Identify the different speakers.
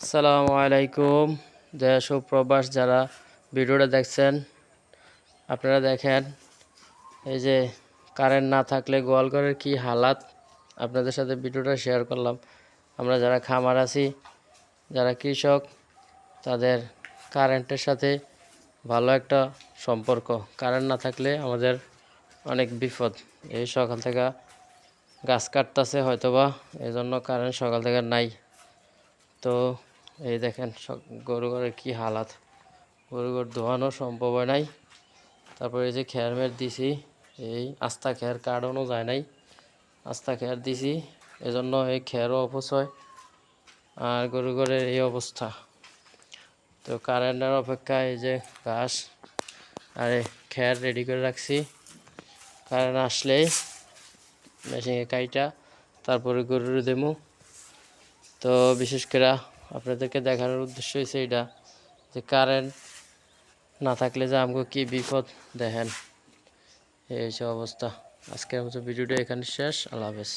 Speaker 1: আসসালামু আলাইকুম। দেশ ও প্রবাস যারা ভিডিওটা দেখছেন, আপনারা দেখেন এই যে কারেন্ট না থাকলে গোয়ালঘরের কি হালাত, আপনাদের সাথে ভিডিওটা শেয়ার করলাম। আমরা যারা খামার আছি, যারা কৃষক, তাদের কারেন্টের সাথে ভালো একটা সম্পর্ক। কারেন্ট না থাকলে আমাদের অনেক বিপদ। এই সকাল থেকে গাছ কাটতেছে হয়তোবা, এই জন্য কারেন্ট সকাল থেকে নাই। তো এই দেখেন গরু ঘরের কি হালাত, গরু ঘর ধোয়ানো সম্ভব হয় নাই। তারপরে এই যে খেয়ার মের দিছি, এই আস্তা খেয়ার কাটানো যায় নাই, আস্তা খেয়ার দিছি, এজন্য এই খেয়ারও অপচয় আর গরু ঘরের এই অবস্থা। তো কারেন্টের অপেক্ষায় এই যে ঘাস আর খেয়ার রেডি করে রাখছি, কারেন্ট আসলেই মেশিনে কাইটা তারপরে গরুর দেবো। তো বিশেষ করে আপনাদেরকে দেখানোর উদ্দেশ্য হয়েছে এটা, যে কারেন্ট না থাকলে যে আমাকে কি বিপদ দেখেন, এই অবস্থা। আজকের মতো ভিডিওটা এখানে শেষ। আল্লাহ হাফেজ।